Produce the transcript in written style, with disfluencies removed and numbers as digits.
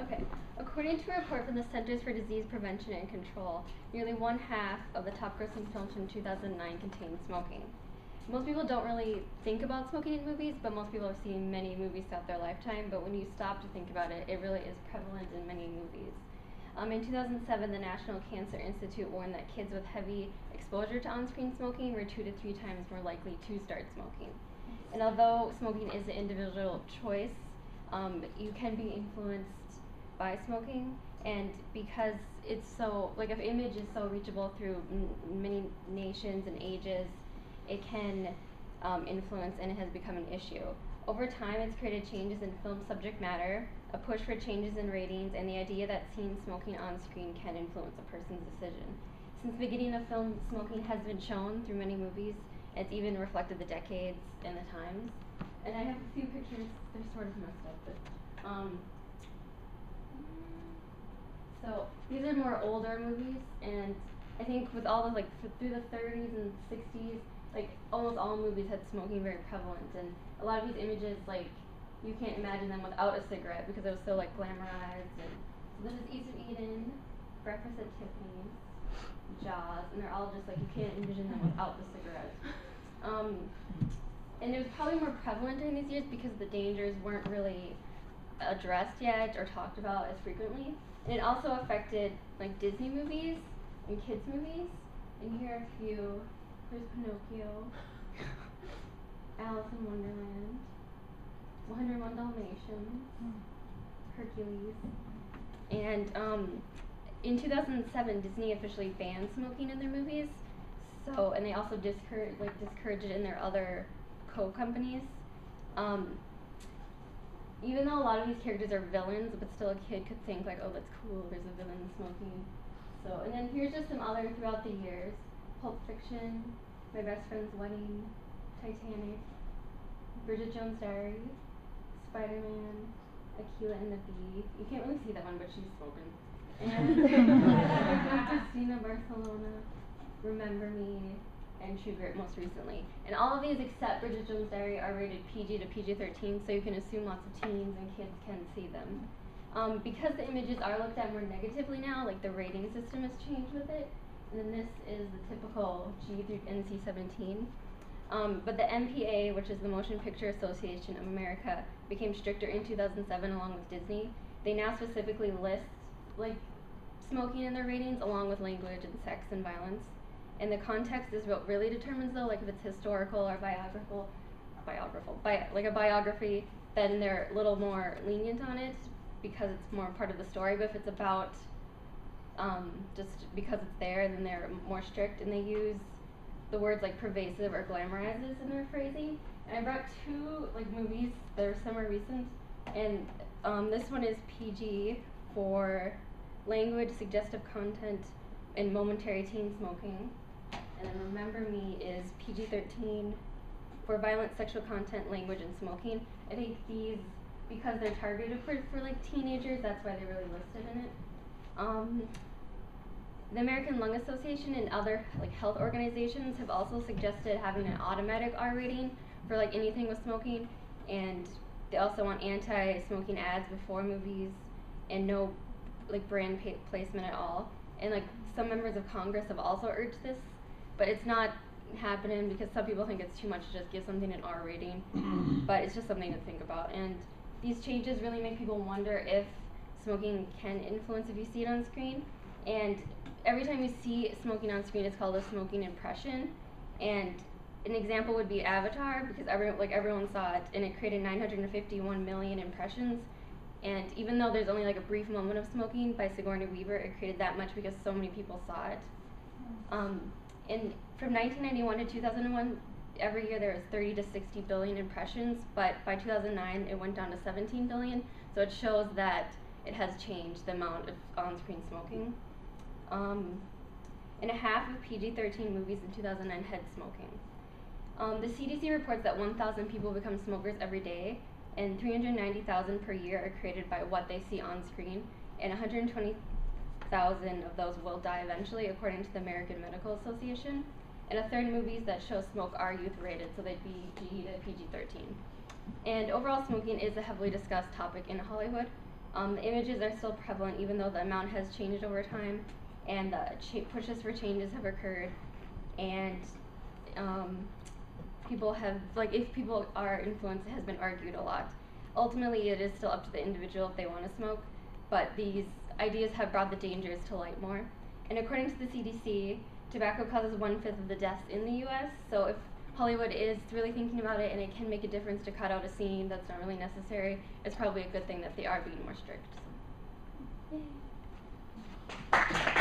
Okay. According to a report from the Centers for Disease Prevention and Control, nearly one half of the top grossing films from 2009 contained smoking. Most people don't really think about smoking in movies, but most people have seen many movies throughout their lifetime. But when you stop to think about it, it really is prevalent in many movies. In 2007, the National Cancer Institute warned that kids with heavy exposure to on-screen smoking were 2 to 3 times more likely to start smoking. And although smoking is an individual choice, you can be influenced by smoking, and because it's so, like, if image is so reachable through many nations and ages, it can influence, and it has become an issue. Over time, it's created changes in film subject matter, a push for changes in ratings, and the idea that seeing smoking on screen can influence a person's decision. Since the beginning of film, smoking has been shown through many movies. It's even reflected the decades and the times. And I have a few pictures. They're sort of messed up, but so these are more older movies, and I think with all the, like, through the 30s and 60s, like, almost all movies had smoking very prevalent, and a lot of these images, like, you can't imagine them without a cigarette because it was so, like, glamorized. And so this is East of Eden, Breakfast at Tiffany's, Jaws, and they're all just like, you can't envision them without the cigarette. And it was probably more prevalent during these years because the dangers weren't really addressed yet or talked about as frequently. And it also affected, like, Disney movies and kids movies. And here are a few. There's Pinocchio, Alice in Wonderland, 101 Dalmatians, Hercules. And in 2007, Disney officially banned smoking in their movies. So, and they also discouraged it in their other co-companies. Even though a lot of these characters are villains, but still a kid could think, like, oh, that's cool, there's a villain smoking. So, and then here's just some other throughout the years. Pulp Fiction, My Best Friend's Wedding, Titanic, Bridget Jones' Diary, Spider-Man, Akeelah and the Bee. You can't really see that one, but she's smoking. And Christina Barcelona, Remember Me, and True Grit most recently. And all of these except Bridget Jones' Diary are rated PG to PG-13, so you can assume lots of teens and kids can see them. Because the images are looked at more negatively now, like, the rating system has changed with it. And then this is the typical G through NC-17. But the MPA, which is the Motion Picture Association of America, became stricter in 2007 along with Disney. They now specifically list, like, smoking in their ratings along with language and sex and violence. And the context is what really determines, though, like, if it's historical or like a biography, then they're a little more lenient on it because it's more part of the story. But if it's about just because it's there, then they're more strict, and they use the words like pervasive or glamorizes in their phrasing. And I brought two, like, movies that are semi recent, and this one is PG for language, suggestive content, and momentary teen smoking. And then Remember Me is PG-13 for violent sexual content, language, and smoking. I think these, because they're targeted for like teenagers, that's why they're really listed in it. The American Lung Association and other, like, health organizations have also suggested having an automatic R rating for, like, anything with smoking, and they also want anti-smoking ads before movies and no, like, brand placement at all. And, like, some members of Congress have also urged this, but it's not happening because some people think it's too much to just give something an R rating, but it's just something to think about. And these changes really make people wonder if smoking can influence if you see it on screen. And every time you see smoking on screen, it's called a smoking impression. And an example would be Avatar, because everyone saw it, and it created 951 million impressions. And even though there's only, like, a brief moment of smoking by Sigourney Weaver, it created that much because so many people saw it. And from 1991 to 2001, every year there was 30 to 60 billion impressions, but by 2009 it went down to 17 billion. So it shows that it has changed the amount of on-screen smoking. And a half of PG-13 movies in 2009 had smoking. The CDC reports that 1,000 people become smokers every day, and 390,000 per year are created by what they see on screen, and 120,000 of those will die eventually, according to the American Medical Association. And a third of movies that show smoke are youth rated, so they'd be G to PG-13. And overall, smoking is a heavily discussed topic in Hollywood. The images are still prevalent even though the amount has changed over time, and the pushes for changes have occurred, and people have, like, if people are influenced, it has been argued a lot. Ultimately, it is still up to the individual if they want to smoke, but these ideas have brought the dangers to light more. And according to the CDC, tobacco causes 1/5 of the deaths in the US, so if Hollywood is really thinking about it and it can make a difference to cut out a scene that's not really necessary, it's probably a good thing that they are being more strict. So. Yay.